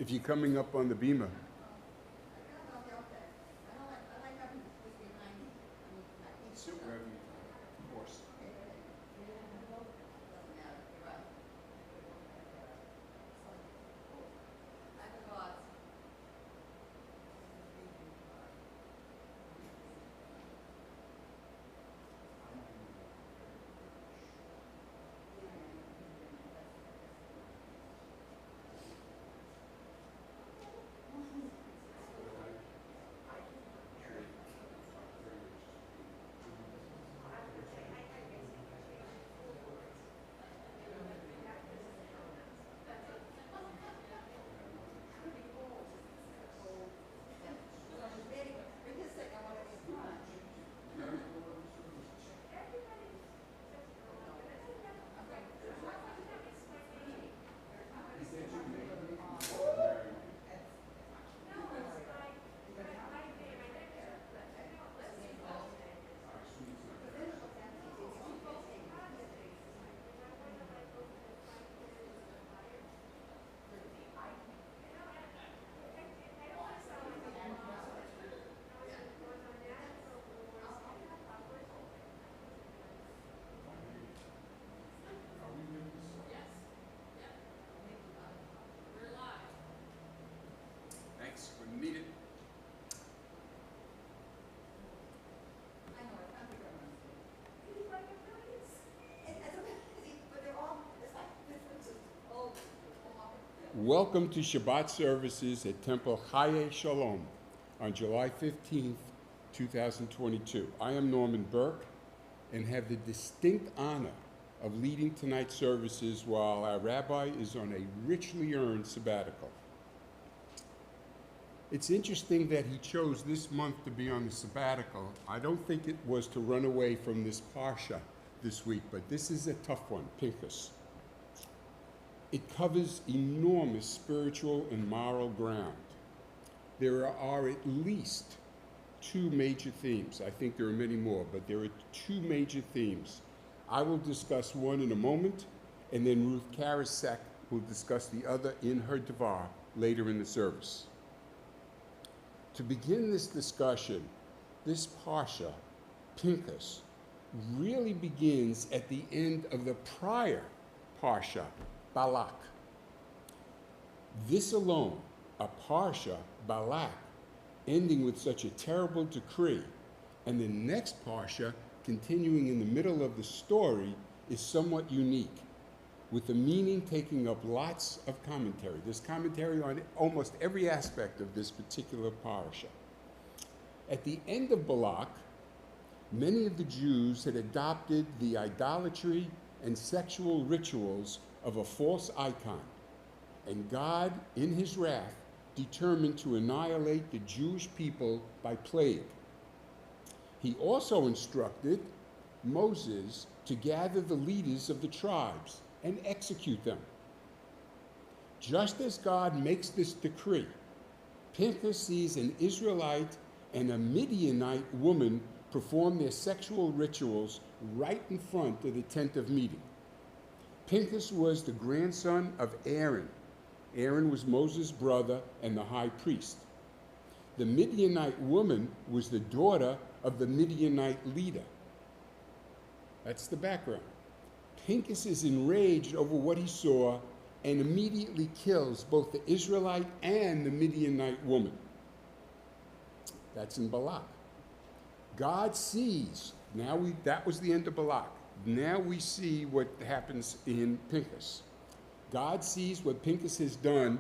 if you're coming up on the beamer. Sit wherever you of course. Thanks, wouldn't need it. Welcome to Shabbat services at Temple Chaye Shalom on July 15th, 2022. I am Norman Burke and have the distinct honor of leading tonight's services while our rabbi is on a richly earned sabbatical. It's interesting that he chose this month to be on the sabbatical. I don't think it was to run away from this parsha this week, but this is a tough one, Pinchas. It covers enormous spiritual and moral ground. There are at least two major themes. I think there are many more, but there are two major themes. I will discuss one in a moment, and then Ruth Karasek will discuss the other in her Devar later in the service. To begin this discussion, this parsha, Pinchas, really begins at the end of the prior parsha, Balak. This alone, a parsha, Balak, ending with such a terrible decree, and the next parsha continuing in the middle of the story, is somewhat unique, with the meaning taking up lots of commentary. There's commentary on almost every aspect of this particular parsha. At the end of Balak, many of the Jews had adopted the idolatry and sexual rituals of a false icon, and God, in his wrath, determined to annihilate the Jewish people by plague. He also instructed Moses to gather the leaders of the tribes and execute them. Just as God makes this decree, Pinchas sees an Israelite and a Midianite woman perform their sexual rituals right in front of the tent of meeting. Pinchas was the grandson of Aaron. Aaron was Moses' brother and the high priest. The Midianite woman was the daughter of the Midianite leader. That's the background. Pinchas is enraged over what he saw and immediately kills both the Israelite and the Midianite woman. That's in Balak. God sees, that was the end of Balak. Now we see what happens in Pinchas. God sees what Pinchas has done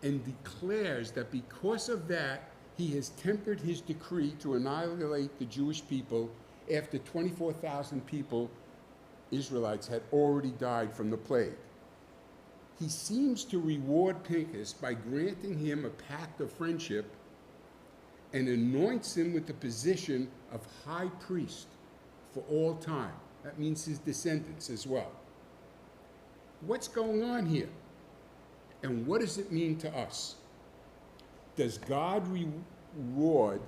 and declares that because of that, he has tempered his decree to annihilate the Jewish people after 24,000 people, Israelites, had already died from the plague. He seems to reward Pinchas by granting him a pact of friendship and anoints him with the position of high priest for all time. That means his descendants as well. What's going on here? And what does it mean to us? Does God's reward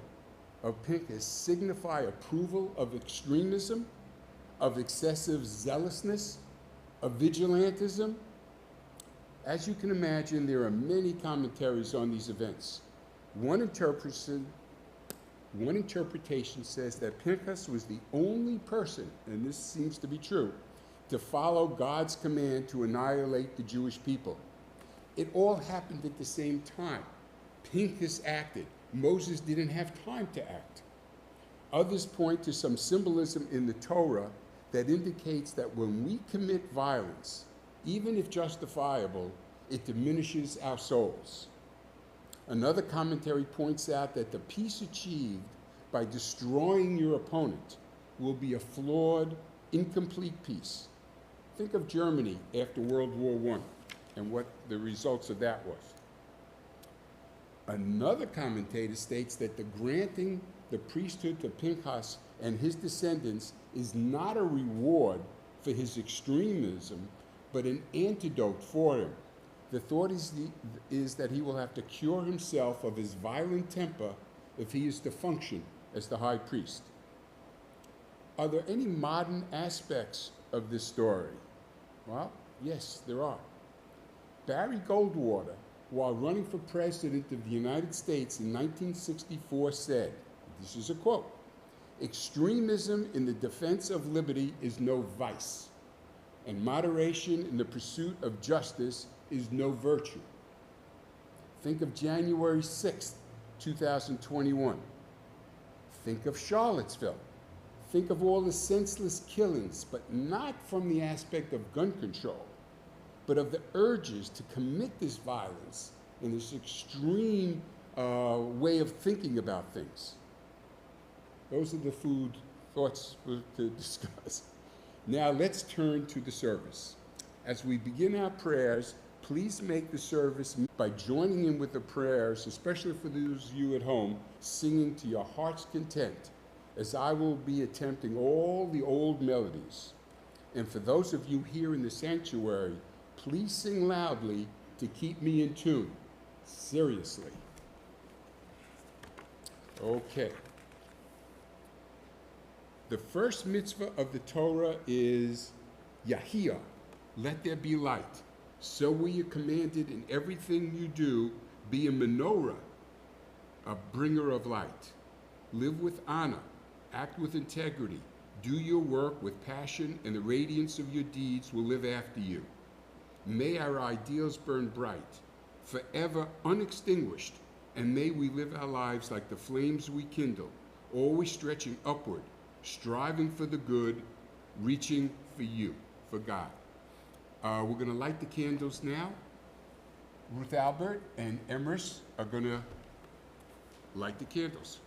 of Pinchas signify approval of extremism, of excessive zealousness, of vigilantism? As you can imagine, there are many commentaries on these events. One interpretation says that Pinchas was the only person, and this seems to be true, to follow God's command to annihilate the Jewish people. It all happened at the same time. Pinchas acted. Moses didn't have time to act. Others point to some symbolism in the Torah that indicates that when we commit violence, even if justifiable, it diminishes our souls. Another commentary points out that the peace achieved by destroying your opponent will be a flawed, incomplete peace. Think of Germany after World War I and what the results of that was. Another commentator states that the granting the priesthood to Pinchas and his descendants is not a reward for his extremism, but an antidote for him. The thought is that he will have to cure himself of his violent temper if he is to function as the high priest. Are there any modern aspects of this story? Well, yes, there are. Barry Goldwater, while running for president of the United States in 1964, said, this is a quote, "Extremism in the defense of liberty is no vice, and moderation in the pursuit of justice is no virtue." Think of January 6th, 2021. Think of Charlottesville. Think of all the senseless killings, but not from the aspect of gun control, but of the urges to commit this violence in this extreme way of thinking about things. Those are the thoughts to discuss. Now let's turn to the service. As we begin our prayers, please make the service by joining in with the prayers, especially for those of you at home, singing to your heart's content, as I will be attempting all the old melodies. And for those of you here in the sanctuary, please sing loudly to keep me in tune. Seriously. Okay. The first mitzvah of the Torah is Yahia, let there be light. So we are commanded in everything you do, be a menorah, a bringer of light. Live with honor, act with integrity, do your work with passion, and the radiance of your deeds will live after you. May our ideals burn bright, forever unextinguished, and may we live our lives like the flames we kindle, always stretching upward, striving for the good, reaching for you, for God. We're going to light the candles now. Ruth Albert and Emrys are going to light the candles.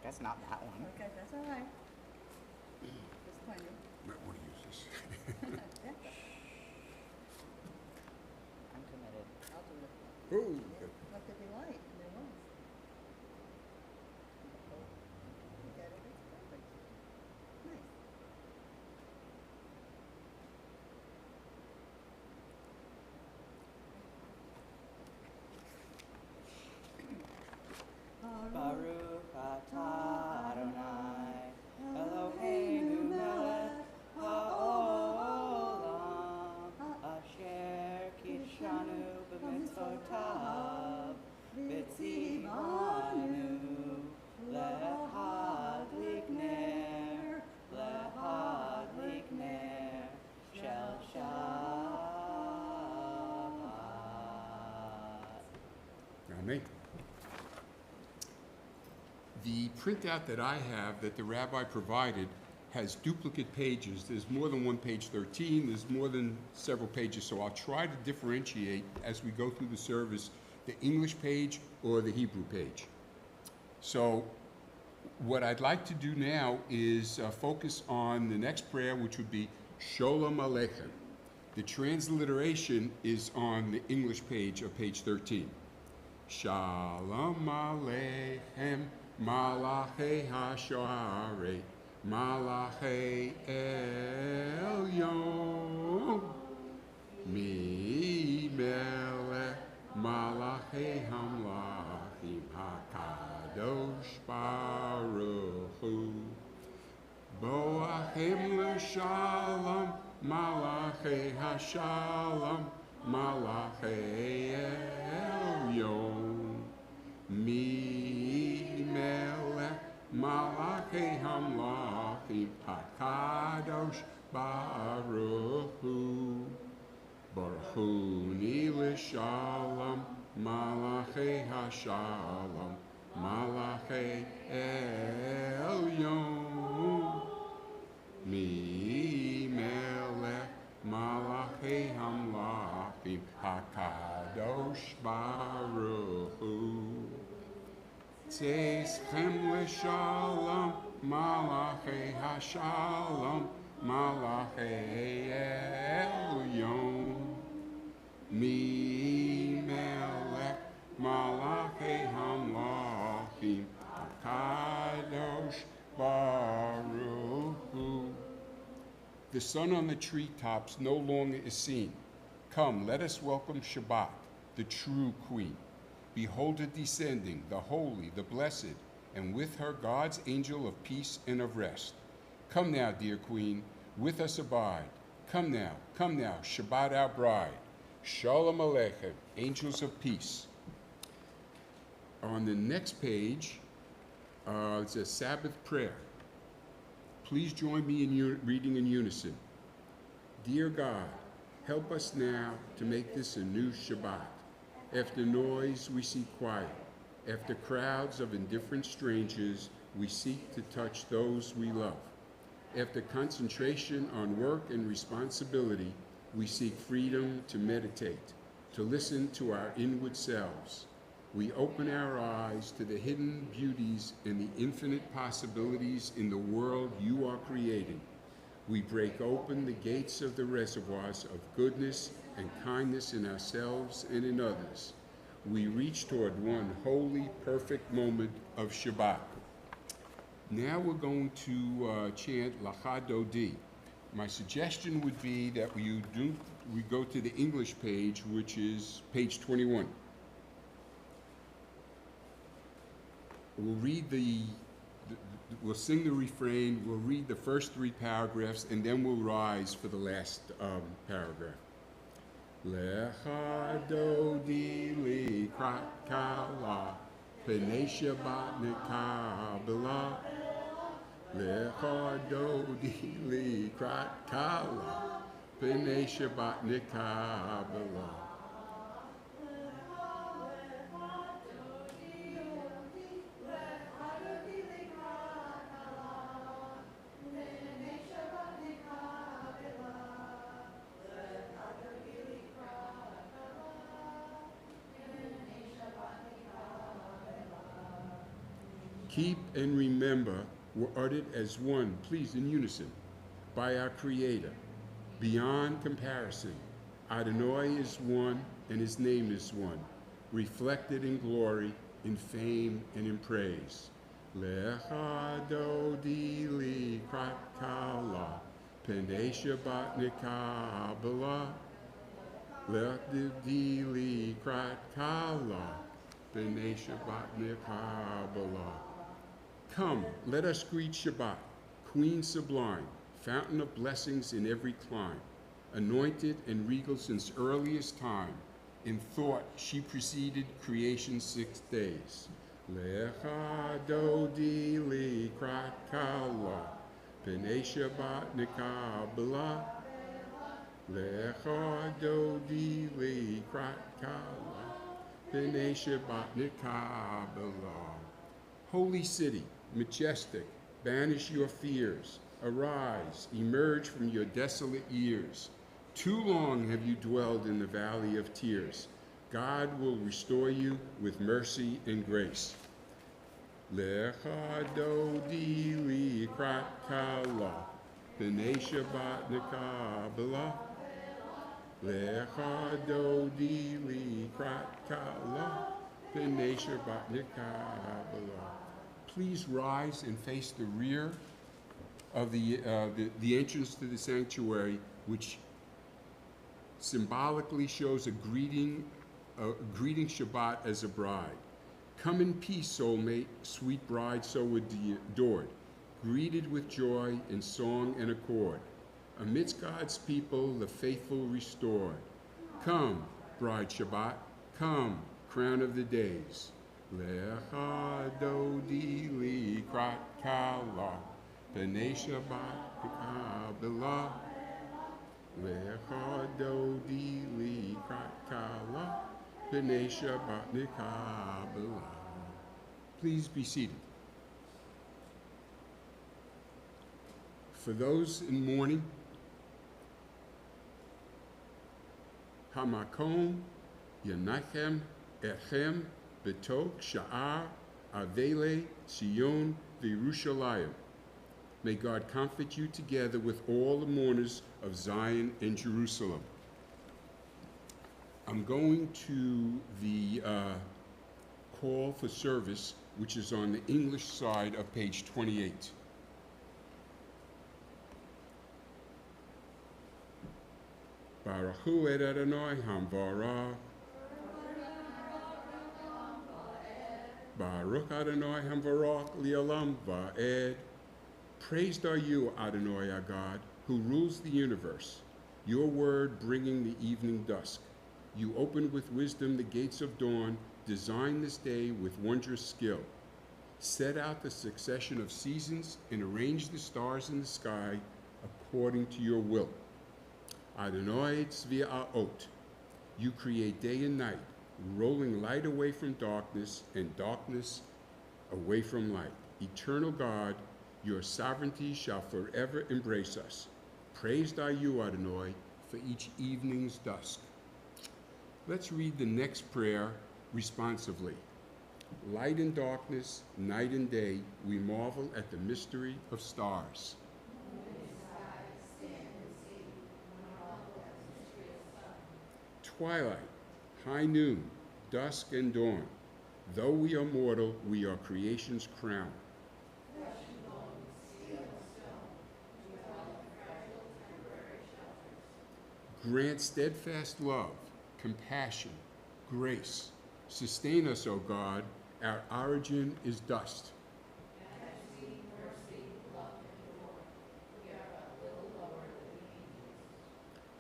That's not that one. Okay, that's all right. Just plenty. Might want to use this. I'm committed. I'll do it. Oh, Let there be light, and there was. You got it, it's perfect. Nice. Baruch atah Adonai, Eloheinu melech haolam, asher kishanu b'mitzvotav, v'tzivanu lehadlik ner shel Shabbat. Amen. The printout that I have that the rabbi provided has duplicate pages. There's more than one page 13. There's more than several pages. So I'll try to differentiate as we go through the service the English page or the Hebrew page. So what I'd like to do now is focus on the next prayer, which would be Sholom Aleichem. The transliteration is on the English page of page 13. Shalom Aleichem. Malachei HaShoharei, Malachei Elyon, Mi melech malachi hamlachim hakadosh baruch hu. Boachim l'shalom malachi hashalom malachi elyon. Mi melech malachi hamlachim hakadosh baruch hu. Baruch hu ni l'shalom malachi hashalom malachi elyon. Mi melech malachi hamlachim hakadosh baruch hu. Tzeischem l'shalom malachi hashalom malachi elyon. Mi melech malachi hamlachim hakadosh baruch hu. The sun on the treetops no longer is seen. Come, let us welcome Shabbat, the true queen. Behold her descending, the holy, the blessed, and with her God's angel of peace and of rest. Come now, dear queen, with us abide. Come now, Shabbat our bride. Shalom Aleichem, angels of peace. On the next page, it's a Sabbath prayer. Please join me in reading in unison. Dear God, help us now to make this a new Shabbat. After noise, we seek quiet. After crowds of indifferent strangers, we seek to touch those we love. After concentration on work and responsibility, we seek freedom to meditate, to listen to our inward selves. We open our eyes to the hidden beauties and the infinite possibilities in the world you are creating. We break open the gates of the reservoirs of goodness and kindness in ourselves and in others. We reach toward one holy, perfect moment of Shabbat. Now we're going to chant Lecha Dodi. My suggestion would be that we go to the English page, which is page 21. We'll read we'll sing the refrain, we'll read the first 3 paragraphs, and then we'll rise for the last paragraph. Lecha dodi likrat kala, pnei Shabbat nekabela. Lecha dodi likrat kala, pnei Shabbat nekabela. Keep and remember were uttered as one, please in unison, by our Creator, beyond comparison. Adonai is one and his name is one, reflected in glory, in fame, and in praise. Lecha dodi likrat kala, pnei Shabbat nekabela. Lecha dodi likrat kala, pnei Shabbat nekabela. Come, let us greet Shabbat, Queen sublime, fountain of blessings in every clime, anointed and regal since earliest time. In thought, she preceded creation's 6 days. Lecha dodi likrat kala, pnei Shabbat nekabela. Lecha dodi likrat kala, pnei Shabbat nekabela. Holy city, majestic, banish your fears. Arise, emerge from your desolate years. Too long have you dwelled in the valley of tears. God will restore you with mercy and grace. Lecha dodi likrat kala, pnei Shabbat nekabela. Lecha dodi likrat kala, pnei Shabbat nekabela. Please rise and face the rear of the entrance to the sanctuary, which symbolically shows a greeting Shabbat as a bride. Come in peace, soulmate, sweet bride so adored, greeted with joy in song and accord. Amidst God's people, the faithful restored. Come, bride Shabbat, come, crown of the days. Lecha dodi likrat kala, b'nei Shabbat b'kabela. Lecha dodi likrat kala, b'nei Shabbat b'kabela. Please be seated. For those in mourning, Hamakom Yanachem Echem Betok Sha'ar Avele Sion V'Yerushalayim. May God comfort you together with all the mourners of Zion and Jerusalem. I'm going to the call for service, which is on the English side of page 28. Baruchu et Adonai Hamvarach. Baruch Adonai Hamvarach Li'olam Va'ed. Praised are you, Adonai our God, who rules the universe, your word bringing the evening dusk. You opened with wisdom the gates of dawn, designed this day with wondrous skill. Set out the succession of seasons and arranged the stars in the sky according to your will. Adonai Tzvi'aot, you create day and night, rolling light away from darkness and darkness away from light. Eternal God, your sovereignty shall forever embrace us. Praised are you, Adonai, for each evening's dusk. Let's read the next prayer responsively. Light and darkness, night and day, we marvel at the mystery of stars. Twilight, high noon, dusk and dawn. Though we are mortal, we are creation's crown. Grant steadfast love, compassion, grace. Sustain us, O God, our origin is dust.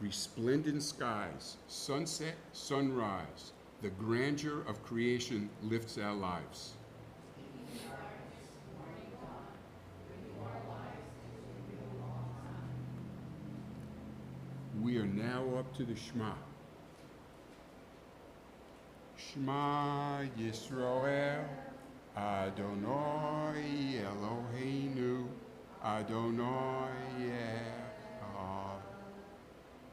Resplendent skies, sunset, sunrise, the grandeur of creation lifts our lives. We are now up to the Shema. Shema Yisrael, Adonai Eloheinu, Adonai Echad.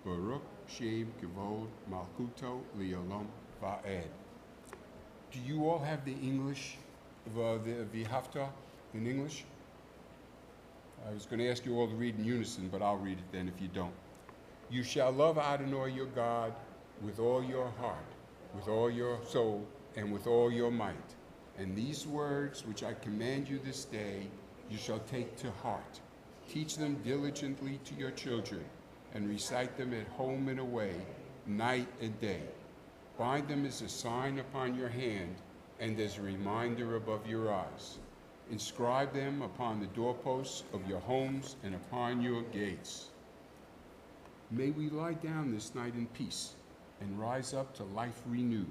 Baruch Shem Kavod Malkuto Li'olam Va'ed. Do you all have the English, the Haftarah in English? I was going to ask you all to read in unison, but I'll read it then if you don't. You shall love Adonai your God with all your heart, with all your soul, and with all your might. And these words which I command you this day, you shall take to heart. Teach them diligently to your children, and recite them at home and away, night and day. Bind them as a sign upon your hand, and as a reminder above your eyes. Inscribe them upon the doorposts of your homes and upon your gates. May we lie down this night in peace and rise up to life renewed.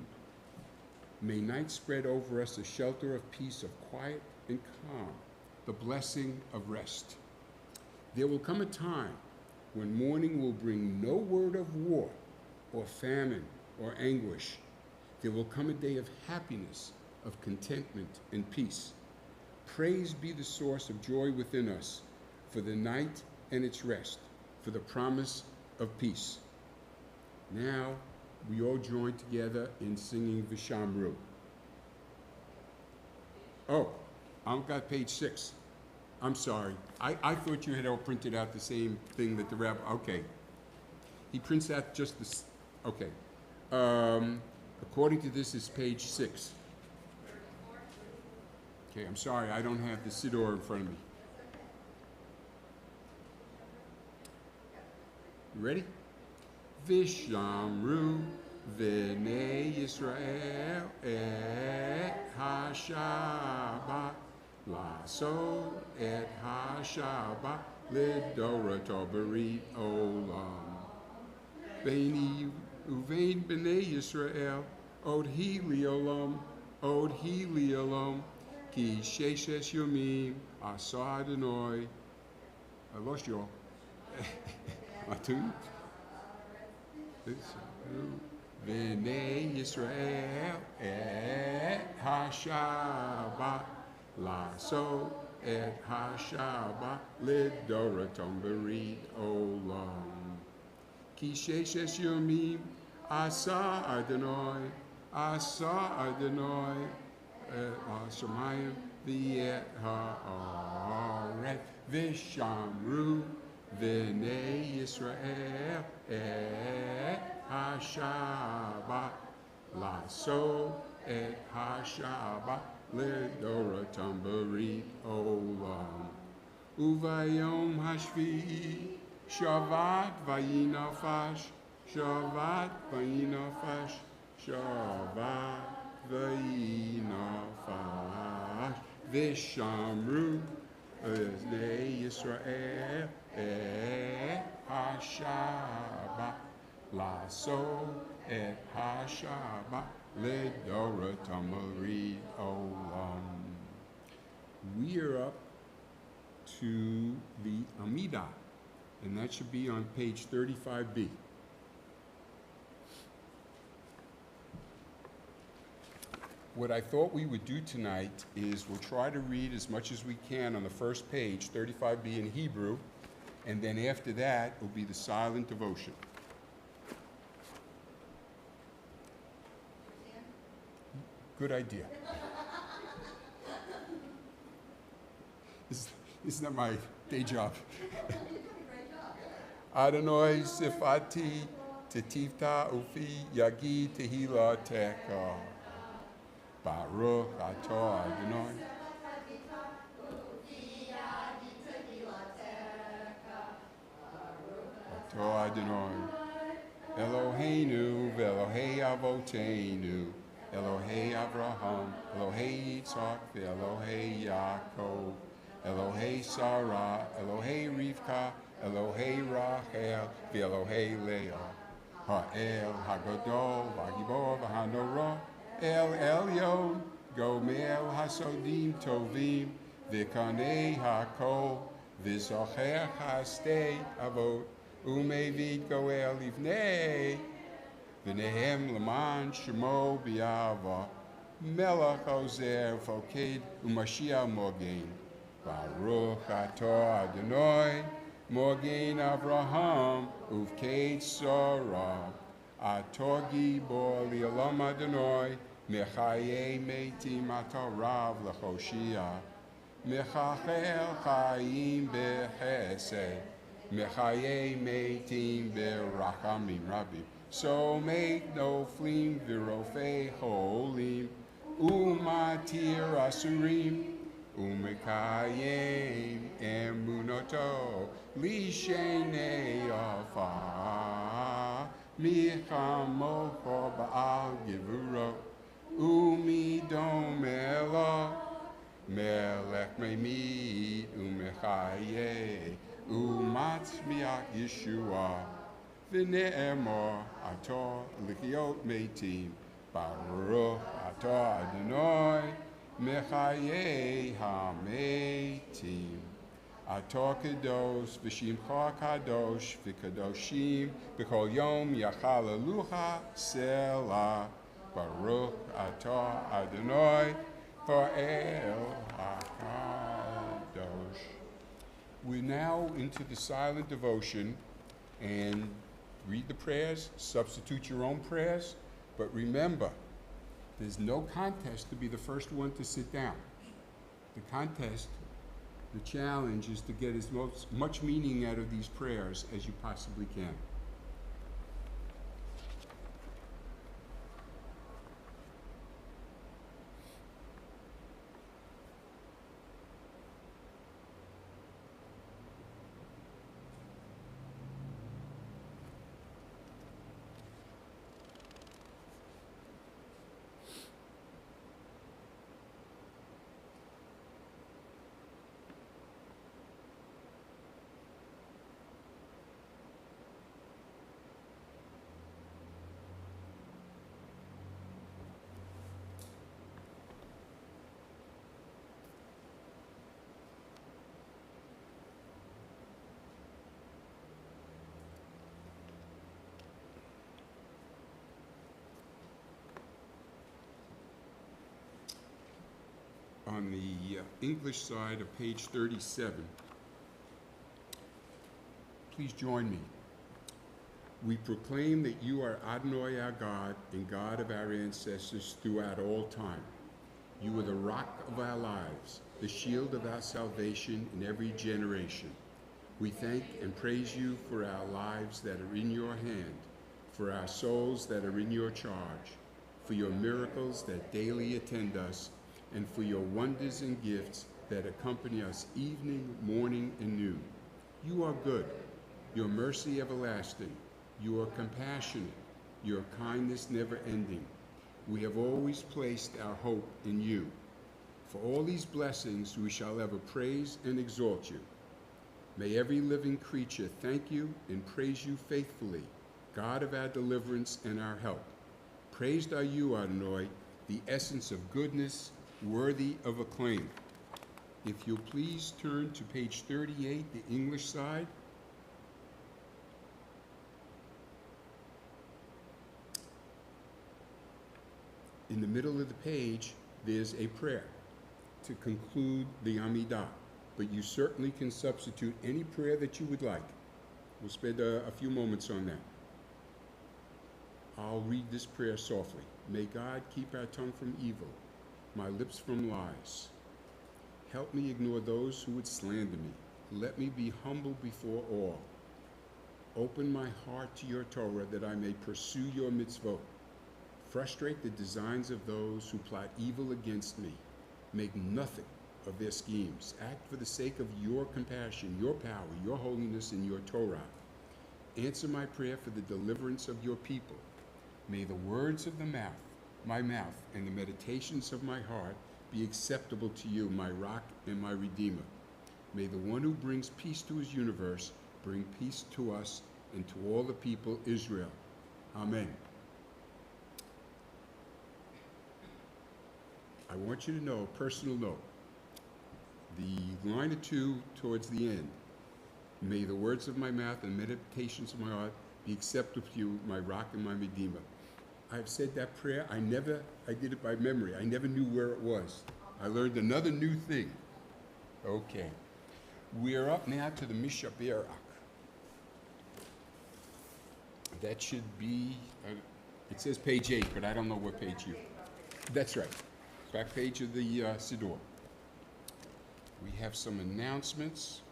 May night spread over us a shelter of peace, of quiet and calm, the blessing of rest. There will come a time when morning will bring no word of war or famine or anguish. There will come a day of happiness, of contentment and peace. Praise be the source of joy within us for the night and its rest, for the promise of peace. Now, we all join together in singing Vishamru. Oh, I've got page 6. I'm sorry. I thought you had all printed out the same thing that the rabbi, okay. He prints out just this, okay. According to this, it's page 6. Okay, I'm sorry, I don't have the Siddur in front of me. You ready? Vishamru V'nei Yisrael et ha-Shabbat Lasot et ha-Shabbat Lidorato Berit Olam Beini Uvein B'nei Yisrael Od Hi Li'olam Od Hi Li'olam Ki Sheshes Yomim Asa Adonai. I lost you all. My tune? V'nei Yisrael et ha-Shabbat Lasot et ha-Shabbat Lidoratom Berit Olam Ki Sheshes Yomim Asa Adonai et ha-Shamayim v'et ha'aretz v'shamru v'nei Yisrael et ha-Shabbat Lasot et ha-Shabbat Lidoratom Berit Olam Uvayom hashvi'i Shabbat vayinafash Shabbat vayinafash Shabbat vayinafash V'shamru v'nei Yisrael et ha-Shabbat Lasot et ha-Shabbat Lidoratom Berit Olam. We are up to the Amidah, and that should be on page 35b. What I thought we would do tonight is we'll try to read as much as we can on the first page, 35b in Hebrew, and then after that will be the silent devotion. Good idea. This is not my day job. Adonai sifati tetivta ufi yagi tehila teka. Baruch atah Adonai. Atah Adonai. Eloheinu ve'Elohei Avoteinu. Elohei Avraham, Elohei Yitzhak, Elohei Yaakov, Elohei Sarah, Elohei Rivka, Elohei Rachel, Elohei Leah, Ha'el Hagadol, V'Hagibor, V'Hanora, El Elyon, Gomel Hasodim Tovim, V'Kanei Hakol, V'Zocher Hastei Avot, Umevid Goel Livnei, V'nehem Laman Shemo Biava, Melech Ozer Foked Umashiach Mogen, Baruch Atah Adonai, Mogen Avraham, Uvked Sarah, Atogi Bo Li'olam Adonai, Mechaye Meitim Atarav L'Choshia, Mechachel Chaim Bechesed, Mechaye Meitim Berachamim Rabbi. So make no fleam virofei holim, umatir asurim, umekayim emunoto, lishenei afa, michamocho ba'al givuro, umidomela, melech meimid, umechaye, umatzmiach Yeshua. V'ne'emor atah lichiot meitim, Baruch atah Adonai, mechayei ha'meitim. Atah kadosh, v'shimcha kadosh, v'kadoshim, v'kol yom yachalalucha selah. Baruch atah Adonai, Ha'el hakadosh. We're now into the silent devotion, and read the prayers, substitute your own prayers, but remember, there's no contest to be the first one to sit down. The contest, the challenge is to get as much meaning out of these prayers as you possibly can. on the English side of page 37. Please join me. We proclaim that you are Adonai our God and God of our ancestors throughout all time. You are the rock of our lives, the shield of our salvation in every generation. We thank and praise you for our lives that are in your hand, for our souls that are in your charge, for your miracles that daily attend us, and for your wonders and gifts that accompany us evening, morning, and noon. You are good, your mercy everlasting. You are compassionate, your kindness never ending. We have always placed our hope in you. For all these blessings we shall ever praise and exalt you. May every living creature thank you and praise you faithfully, God of our deliverance and our help. Praised are you, Adonai, the essence of goodness, worthy of acclaim. If you'll please turn to page 38, the English side. In the middle of the page, there's a prayer to conclude the Amidah, but you certainly can substitute any prayer that you would like. We'll spend a few moments on that. I'll read this prayer softly. May God keep our tongue from evil, my lips from lies. Help me ignore those who would slander me. Let me be humble before all. Open my heart to your Torah that I may pursue your mitzvot. Frustrate the designs of those who plot evil against me. Make nothing of their schemes. Act for the sake of your compassion, your power, your holiness, and your Torah. Answer my prayer for the deliverance of your people. May the words of my mouth, and the meditations of my heart be acceptable to you, my rock and my redeemer. May the one who brings peace to his universe bring peace to us and to all the people Israel. Amen. I want you to know, a personal note, the line or two towards the end, may the words of my mouth and meditations of my heart be acceptable to you, my rock and my redeemer. I've said that prayer. I did it by memory. I never knew where it was. I learned another new thing. Okay. We are up now to the Mishaberak. That should be, it says page 8, but I don't know what page you. That's right. Back page of the Siddur. We have some announcements.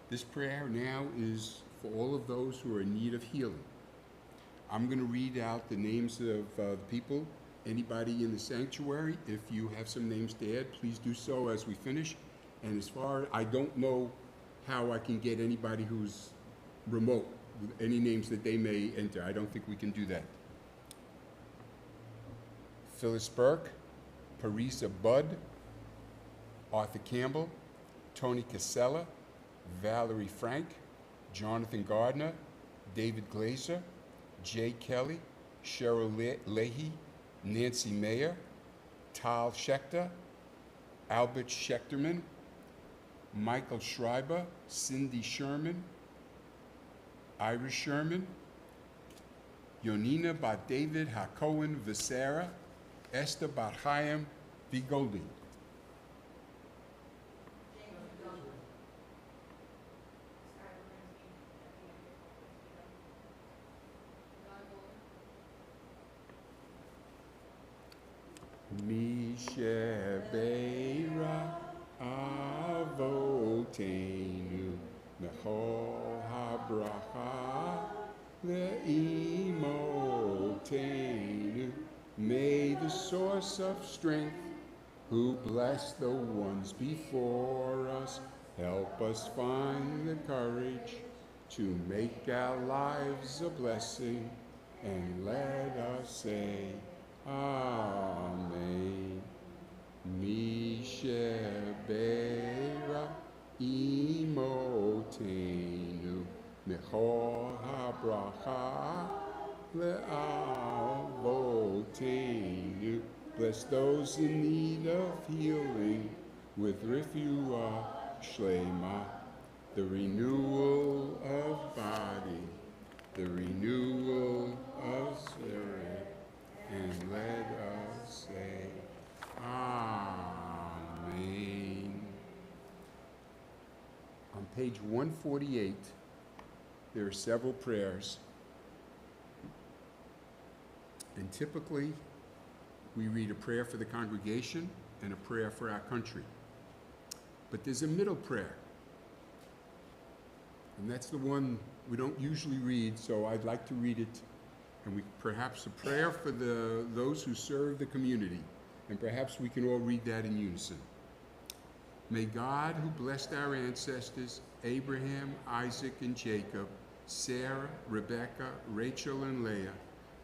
This prayer now is for all of those who are in need of healing. I'm going to read out the names of the people. Anybody in the sanctuary, if you have some names to add, please do so as we finish. And as far, I don't know how I can get anybody who's remote with any names that they may enter. I don't think we can do that. Phyllis Burke, Parisa Budd, Arthur Campbell, Tony Casella, Valerie Frank, Jonathan Gardner, David Glazer, Jay Kelly, Cheryl Leahy, Nancy Mayer, Tal Schechter, Albert Schechterman, Michael Schreiber, Cindy Sherman, Iris Sherman, Yonina Bat David HaKohen Visera, Esther Bat Chaim V. Golding. Mishebeira Avotenu Mechol HaBracha Le'imotenu. May the source of strength, who blessed the ones before us, help us find the courage to make our lives a blessing, and let us say, Amen. Mishebeira imotenu mechol habracha le'avotenu. Bless those in need of healing with refuah shlema, the renewal of body, the renewal of spirit, And let us say, Amen. On page 148, there are several prayers. And typically, we read a prayer for the congregation and a prayer for our country. But there's a middle prayer. And that's the one we don't usually read, so I'd like to read it. And we perhaps a prayer for those who serve the community. And perhaps we can all read that in unison. May God, who blessed our ancestors, Abraham, Isaac, and Jacob, Sarah, Rebekah, Rachel, and Leah,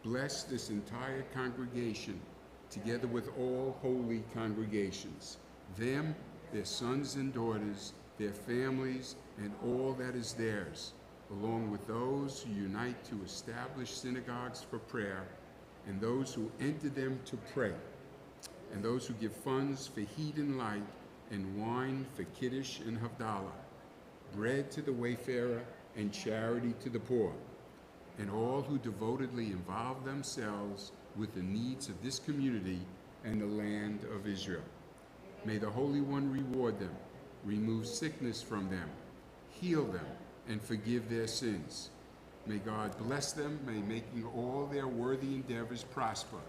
bless this entire congregation, together with all holy congregations, them, their sons and daughters, their families, and all that is theirs, along with those who unite to establish synagogues for prayer, and those who enter them to pray, and those who give funds for heat and light, and wine for Kiddush and Havdalah, bread to the wayfarer, and charity to the poor, and all who devotedly involve themselves with the needs of this community and the land of Israel. May the Holy One reward them, remove sickness from them, heal them, and forgive their sins. May God bless them, may making all their worthy endeavors prosper,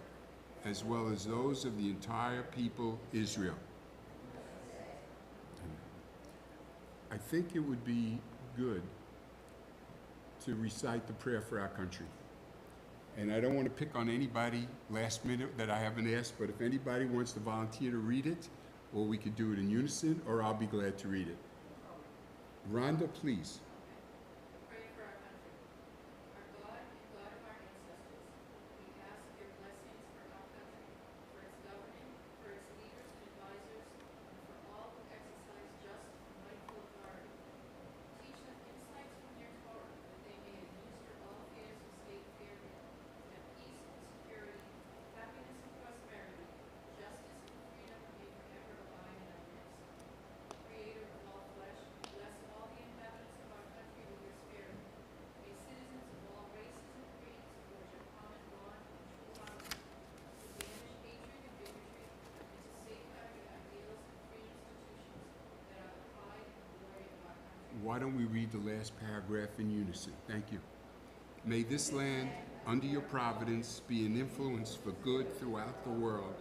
as well as those of the entire people Israel. I think it would be good to recite the prayer for our country. And I don't want to pick on anybody last minute that I haven't asked, but if anybody wants to volunteer to read it, or we could do it in unison, or I'll be glad to read it. Rhonda, please. Pray for our country. Our God and God of our ancestors, we ask your blessings for our country, for its government, for its leaders and advisors, and for all who exercise just and rightful authority. Teach them insights from your Torah, that they may administer all affairs of state fairly, that peace and security, happiness and prosperity, justice and freedom may forever abide in our midst. Creator of all flesh, bless all the inhabitants of our country with your spirit. May citizens of all races and creeds forge a common bond in true harmony, to banish hatred and bigotry, and to safeguard the ideals and free institutions that are the pride and glory of our country. Why don't we read the last paragraph in unison? Thank you. May this land, under your providence, be an influence for good throughout the world,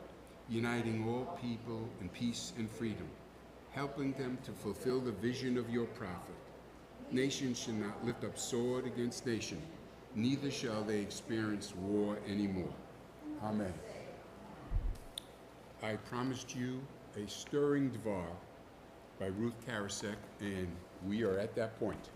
uniting all people in peace and freedom, helping them to fulfill the vision of your prophet. Nation shall not lift up sword against nation, neither shall they experience war anymore. Amen. I promised you a stirring Dvar by Ruth Karasek, and we are at that point.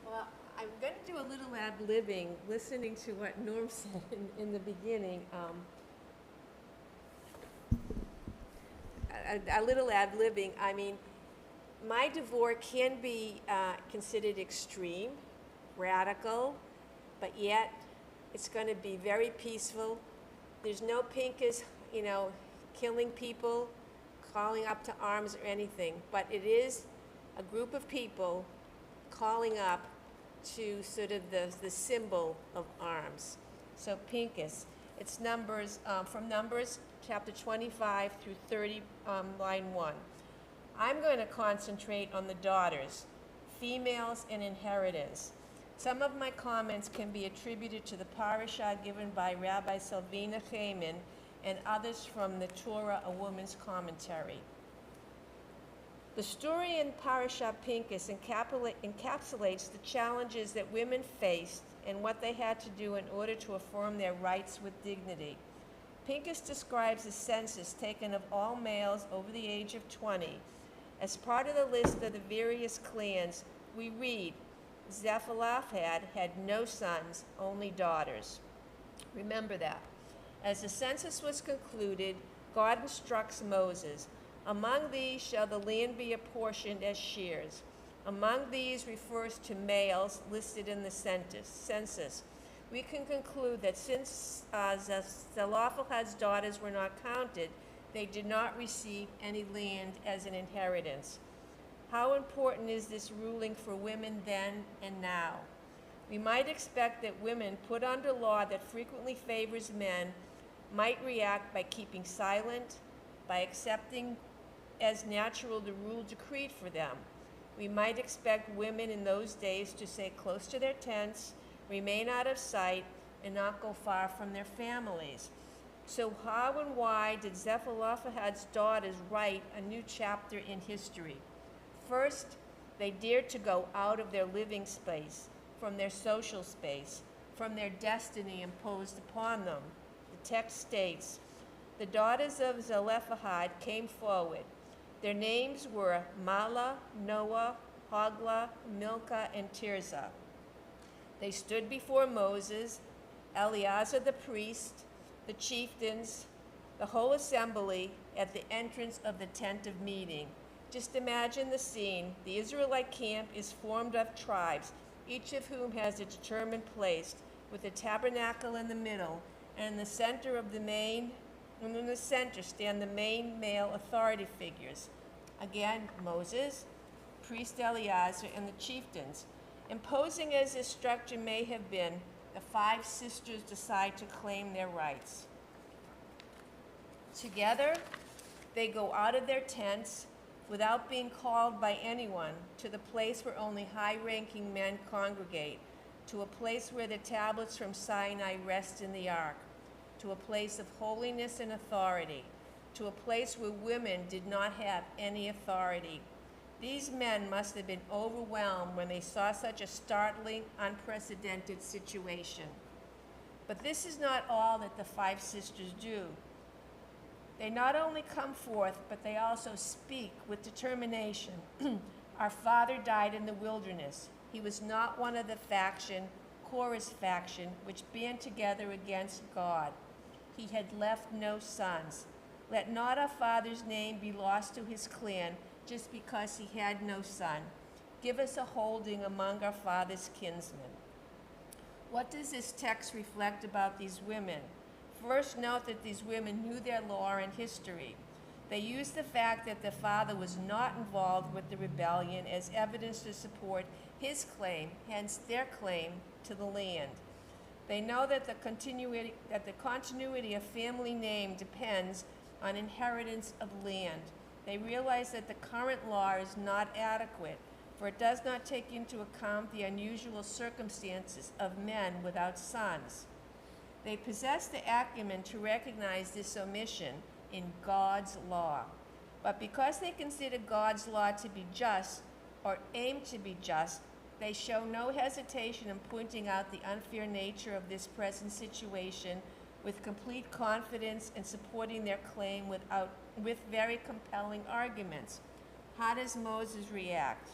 Well, I'm going to do a little ad-libbing, listening to what Norm said in the beginning. A little ad-libbing. I mean, my divorce can be considered extreme, radical, but yet it's going to be very peaceful. There's no Pinkas, killing people, calling up to arms or anything, but it is a group of people calling up to sort of the symbol of arms. So Pinkas, it's Numbers, from Numbers chapter 25 through 30, line 1. I'm going to concentrate on the daughters, females and inheritance. Some of my comments can be attributed to the parashah given by Rabbi Salvina Heyman and others from the Torah, a Woman's Commentary. The story in Parashat Pinkas encapsulates the challenges that women faced and what they had to do in order to affirm their rights with dignity. Pinkas describes a census taken of all males over the age of 20. As part of the list of the various clans, we read, Zephalaphad had no sons, only daughters. Remember that. As the census was concluded, God instructs Moses, among these shall the land be apportioned as shares. Among these refers to males listed in the census. We can conclude that since Zelophehad's daughters were not counted, they did not receive any land as an inheritance. How important is this ruling for women then and now? We might expect that women put under law that frequently favors men might react by keeping silent, by accepting as natural the rule decreed for them. We might expect women in those days to stay close to their tents, remain out of sight, and not go far from their families. So how and why did Zephalaphad's daughters write a new chapter in history? First, they dared to go out of their living space, from their social space, from their destiny imposed upon them. The text states, "The daughters of Zelophehad came forward. Their names were Mahlah, Noah, Hoglah, Milcah, and Tirzah. They stood before Moses, Eleazar the priest, the chieftains, the whole assembly at the entrance of the tent of meeting." Just imagine the scene. The Israelite camp is formed of tribes, each of whom has a determined place, with the tabernacle in the middle, and in the center stand the main male authority figures. Again, Moses, priest Eleazar, and the chieftains. Imposing as this structure may have been, the 5 sisters decide to claim their rights. Together, they go out of their tents without being called by anyone to the place where only high-ranking men congregate, to a place where the tablets from Sinai rest in the ark, to a place of holiness and authority, to a place where women did not have any authority. These men must have been overwhelmed when they saw such a startling, unprecedented situation. But this is not all that the 5 sisters do. They not only come forth, but they also speak with determination. Our father died in the wilderness. He was not one of the Korah's faction, which band together against God. He had left no sons. Let not our father's name be lost to his clan just because he had no son. Give us a holding among our father's kinsmen. What does this text reflect about these women? First, note that these women knew their law and history. They used the fact that their father was not involved with the rebellion as evidence to support his claim, hence their claim to the land. They know that the continuity of family name depends on inheritance of land. They realize that the current law is not adequate, for it does not take into account the unusual circumstances of men without sons. They possess the acumen to recognize this omission in God's law. But because they consider God's law to be just, or aim to be just, they show no hesitation in pointing out the unfair nature of this present situation with complete confidence and supporting their claim with very compelling arguments. How does Moses react?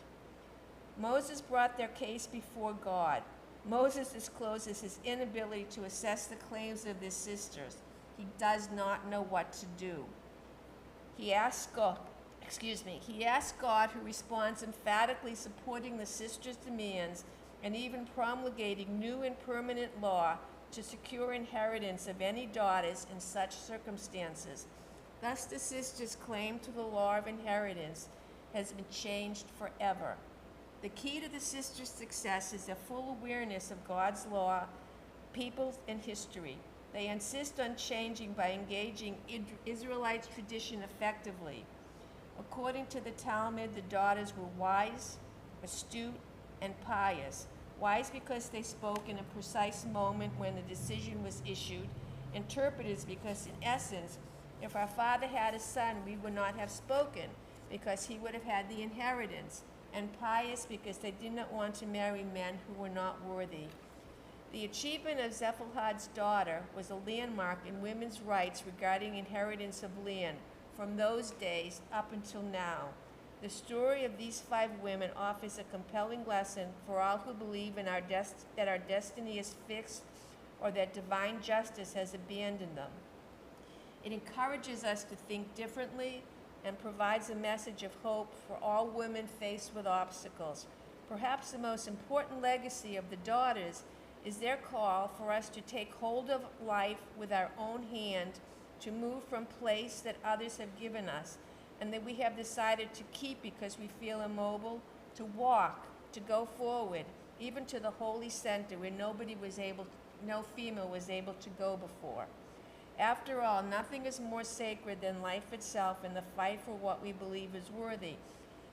Moses brought their case before God. Moses discloses his inability to assess the claims of his sisters. He does not know what to do. He asks God, who responds emphatically supporting the sisters' demands and even promulgating new and permanent law to secure inheritance of any daughters in such circumstances. Thus the sisters' claim to the law of inheritance has been changed forever. The key to the sisters' success is their full awareness of God's law, people, and history. They insist on changing by engaging Israelite tradition effectively. According to the Talmud, the daughters were wise, astute, and pious. Wise because they spoke in a precise moment when the decision was issued. Interpreters because, in essence, if our father had a son, we would not have spoken because he would have had the inheritance. And pious because they did not want to marry men who were not worthy. The achievement of Zephalaphad's daughter was a landmark in women's rights regarding inheritance of land from those days up until now. The story of these 5 women offers a compelling lesson for all who believe in that our destiny is fixed or that divine justice has abandoned them. It encourages us to think differently and provides a message of hope for all women faced with obstacles. Perhaps the most important legacy of the daughters is their call for us to take hold of life with our own hand, to move from place that others have given us, and that we have decided to keep because we feel immobile, to walk, to go forward, even to the holy center where no female was able to go before. After all, nothing is more sacred than life itself in the fight for what we believe is worthy.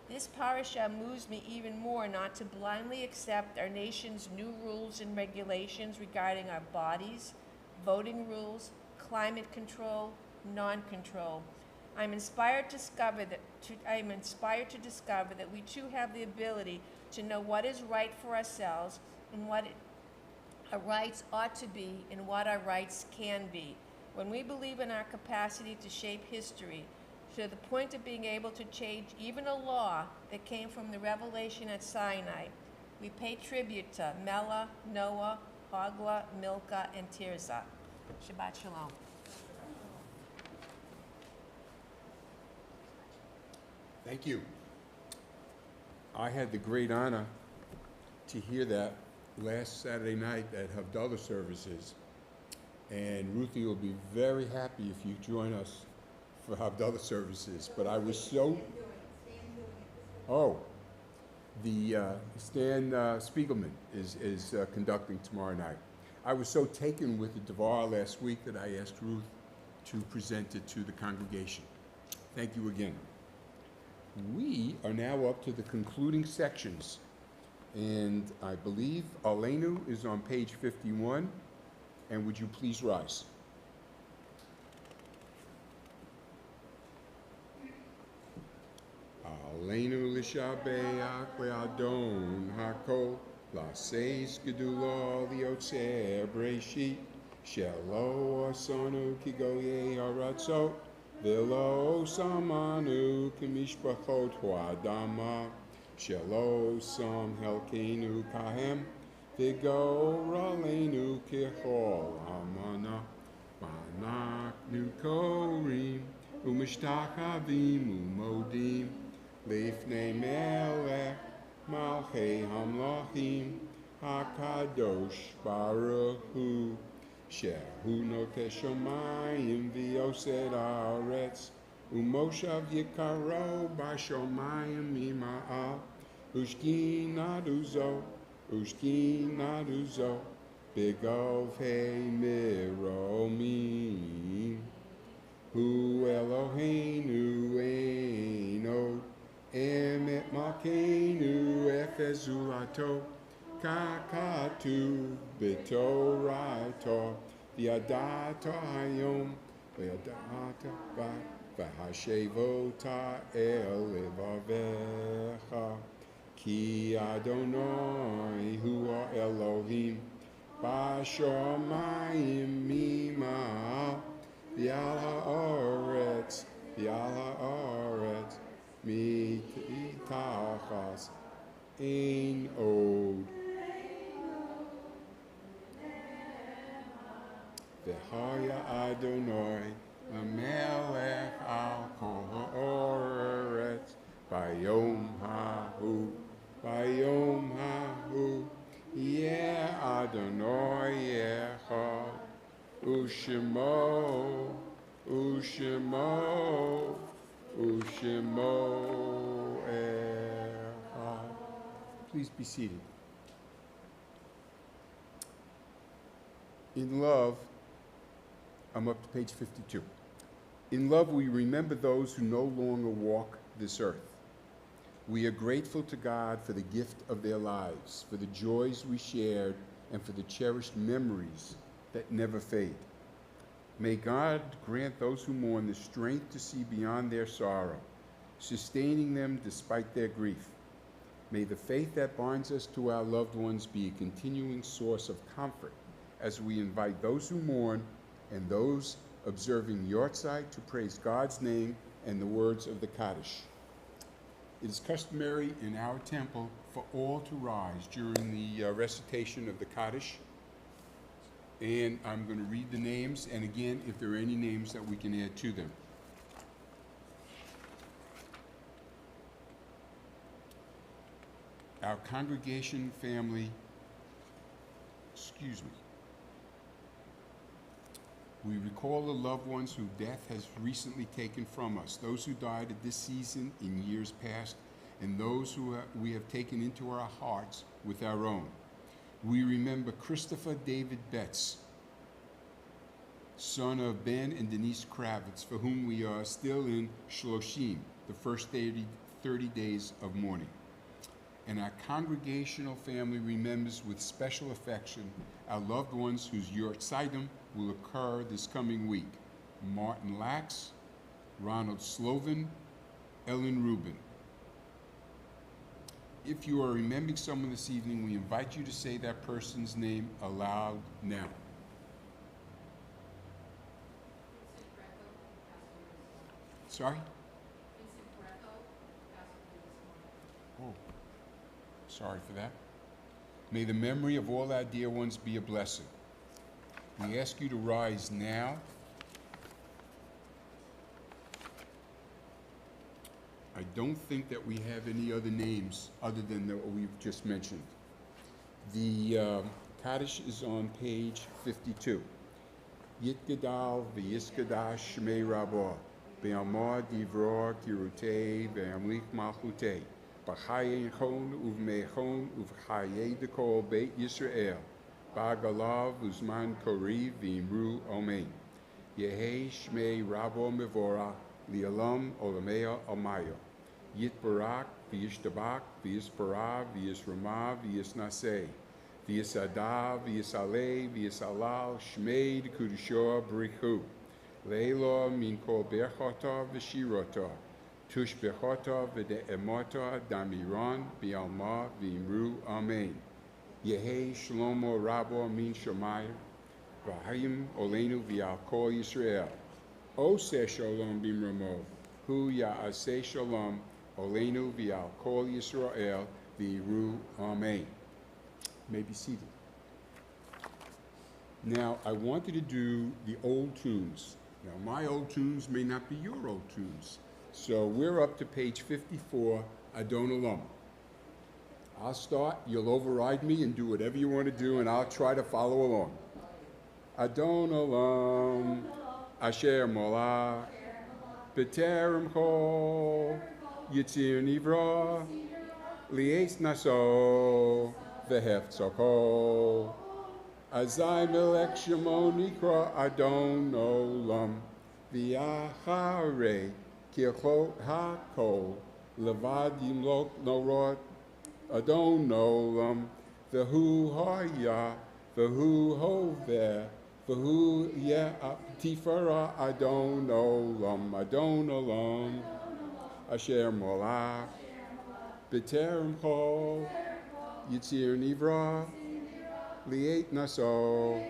This parasha moves me even more not to blindly accept our nation's new rules and regulations regarding our bodies, voting rules, climate control, non-control. I'm inspired to discover that we too have the ability to know what is right for ourselves and what our rights ought to be and what our rights can be. When we believe in our capacity to shape history, to the point of being able to change even a law that came from the revelation at Sinai, we pay tribute to Mela, Noah, Hogla, Milcah, and Tirzah. Shabbat Shalom. Thank you. I had the great honor to hear that last Saturday night at Havdalah services. And Ruthie will be very happy if you join us for Havdalah services. But I was so... Oh, the Stan Spiegelman is conducting tomorrow night. I was so taken with the Devar last week that I asked Ruth to present it to the congregation. Thank you again. We are now up to the concluding sections, and I believe Aleinu is on page 51, and would you please rise? Aleinu l'shabeach le'adon hakol la'seis gedulo liotzer breshit shelo asonu ki goyei haratzot V'lo samanu k'mishpachot ha'adama shelo sam helkeinu kahem v'goraleinu k'chol hamana v'anaknu korim u'mishtachavim u'modim lifnei melech malchei hamlachim hakadosh baruch hu Shehu note shomayim v'yosed haaretz u'moshav yikaro b'shomayim ima'al ushkin aduzo b'gov hei miromim hu Eloheinu eino emet malkeinu efes zulato Kakatu b'torato v'yadata hayom v'yadata v'hashevota el levavecha ki Adonai hu Elohim b'shomayim mima'al v'yal ha'aretz mitachas ein od V'haya Adonai l'melech al kol ha'oretz bayom hahu yeh Adonai echad u'shemo echad. Please be seated. In love, I'm up to page 52. In love, we remember those who no longer walk this earth. We are grateful to God for the gift of their lives, for the joys we shared, and for the cherished memories that never fade. May God grant those who mourn the strength to see beyond their sorrow, sustaining them despite their grief. May the faith that binds us to our loved ones be a continuing source of comfort as we invite those who mourn and those observing Yortzeit to praise God's name and the words of the Kaddish. It is customary in our temple for all to rise during the recitation of the Kaddish. And I'm going to read the names, and again, if there are any names that we can add to them. Our congregation family, We recall the loved ones whose death has recently taken from us, those who died at this season in years past, and those who we have taken into our hearts with our own. We remember Christopher David Betts, son of Ben and Denise Kravitz, for whom we are still in Shloshim, the first 30 days of mourning. And our congregational family remembers with special affection our loved ones whose Yortzeitim will occur this coming week: Martin Lax, Ronald Slovin, Ellen Rubin. If you are remembering someone this evening, we invite you to say that person's name aloud now. Vincent Greco passed away this morning. Sorry? Vincent Greco passed away this morning. Oh, sorry for that. May the memory of all our dear ones be a blessing. We ask you to rise now. I don't think that we have any other names other than what we've just mentioned. The Kaddish is on page 52. Yitgadal v'yiskadash shmei rabah, be'amar divror kirutei ve'amlich malchutei, b'chayei chon uv'mei uv'chayei dekol beit Yisrael, ba'galav uzman koriv v'imru omein. Yehei shmei rabah mevorach, li'alam olamea amayo. Yitbarak v'yishtabak v'yispara v'yisrama v'yisnaseh. V'yisada, v'yisaleh, v'yisalal, shmei d'kudusho b'richu. Leilo min kol berchota v'shirota, tush bechota v'de'emota damiran b'alma v'imru amen. Yehei shlomo rabo min shomai, v'hayim olenu v'al kol Yisrael. Oseh shalom b'mramo, hu ya'aseh shalom, olenu v'al kol Yisrael v'yiru amen. May be seated. Now, I wanted to do the old tunes. Now, my old tunes may not be your old tunes. So we're up to page 54, Adon Olam. I'll start, you'll override me and do whatever you want to do, and I'll try to follow along. Adon Olam, Asher Molach, B'terem Chol, Yitzir Nivra, Li'es Naso, V'heftzoko, Azai Melech Shemo Nikra Adon Olam, V'yachare Kirchot HaKol, Levad Yimlok Norot Adon Olam, V'hu Haya, V'hu Hoveh, V'hu Tifara Adon Olam, Asher Molach, B'terem Chol, Yitzir Nivra, Li'et Naso,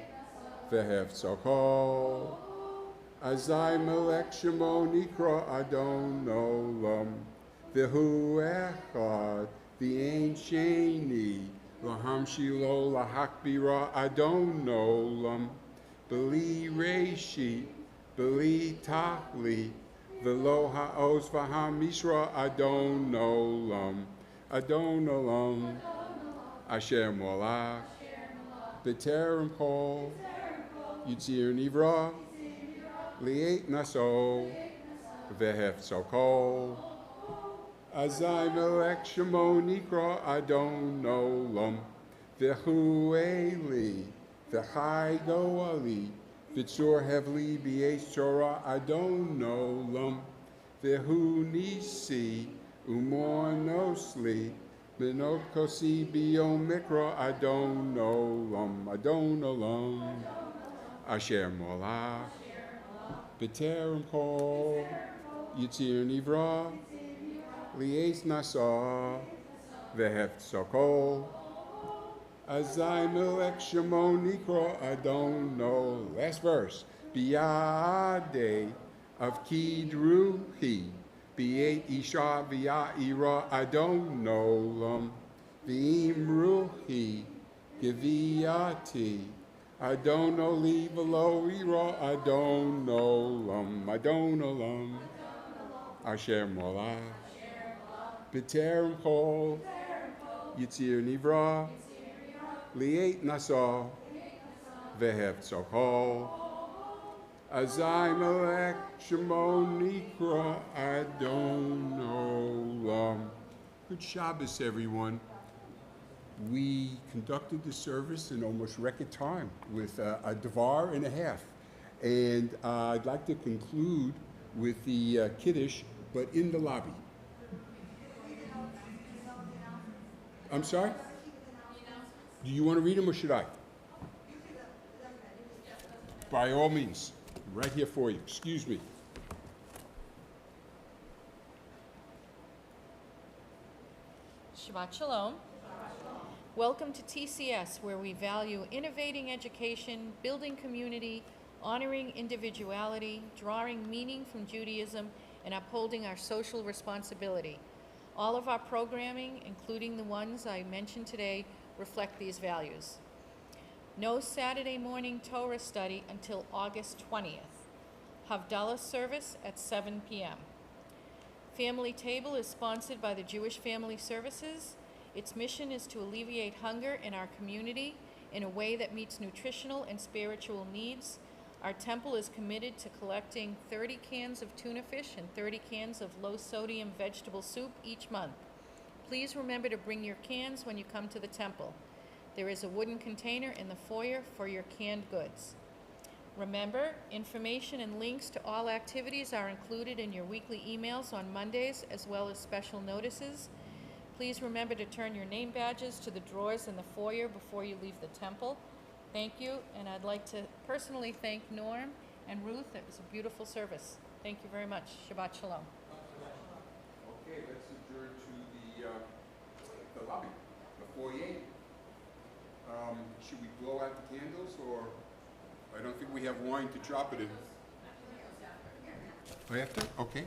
V'heftzoko, Azai Melech Shemo Nikra Adon Olam, V'hu Echad, V'ein Sheni, Laham Shilo Lahakbira Adon Olam, B'li Reishi, B'li Tachli, V'lo Ha'oz V'ha'mishra Adon Olam, Asher Molach, B'terem Chol, Yitzir Nivra, Li'et Naso, V'heftzoko, Azai Melech Shemo Nikra Adon Olam, V'hu Eli, V'chai Goali, V'tzur Hevli B'yesh Torah Adon Olam, V'hu Nisi, Umor Nosli, Benot Kosi B'yom Mikra Adon Olam, Asher Molach, B'terem Chol, Yitzir Nivra, Li'es Nasa, V'heftzoko, Azai Melech Shemo Nikra Adon Olam. Last verse. B'yadei of Kidruhi, B'yet Isha V'ya'ira Adon Olam, V'im Ruhi, Giviyati, Adon Oli V'lo Ira Adon Olam, Asher Molach, B'terem Chol, Yitzir Nivra, Li'et Nasa, V'heftzoko, Azimelech Shemonikra Adonolam. Good Shabbos, everyone. We conducted the service in almost record time with a devar and a half. And I'd like to conclude with the Kiddush, but in the lobby. I'm sorry? Do you want to read them or should I? By all means. Right here for you. Excuse me. Shabbat Shalom. Welcome to TCS, where we value innovating education, building community, honoring individuality, drawing meaning from Judaism, and upholding our social responsibility. All of our programming, including the ones I mentioned today, reflect these values. No Saturday morning Torah study until August 20th. Havdalah service at 7 p.m. Family Table is sponsored by the Jewish Family Services. Its mission is to alleviate hunger in our community in a way that meets nutritional and spiritual needs. Our temple is committed to collecting 30 cans of tuna fish and 30 cans of low-sodium vegetable soup each month. Please remember to bring your cans when you come to the temple. There is a wooden container in the foyer for your canned goods. Remember, information and links to all activities are included in your weekly emails on Mondays, as well as special notices. Please remember to turn your name badges to the drawers in the foyer before you leave the temple. Thank you, and I'd like to personally thank Norm and Ruth. It was a beautiful service. Thank you very much. Shabbat Shalom. Okay, let's adjourn to the lobby, the foyer. Should we blow out the candles, or I don't think we have wine to drop it in. Oh, after? Okay.